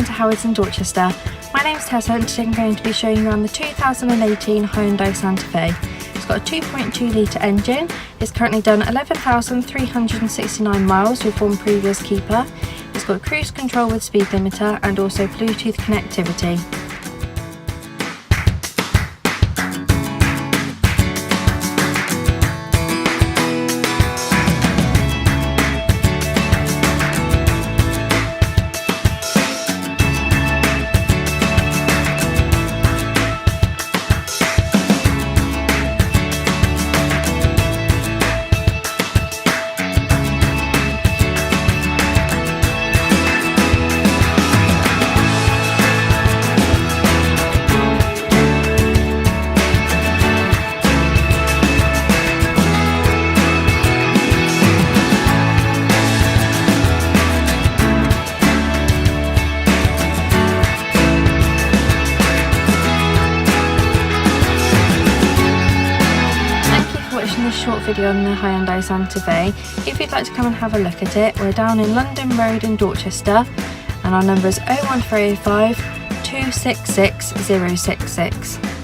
down to Howard's in Dorchester. My name's Tessa and today I'm going to be showing you around the 2018 Hyundai Santa Fe. It's got a 2.2 litre engine, it's currently done 11,369 miles with one previous keeper. It's got cruise control with speed limiter and also Bluetooth connectivity. This short video on the Hyundai Santa Fe. If you'd like to come and have a look at it, we're down in London Road in Dorchester and our number is 01305 266 066.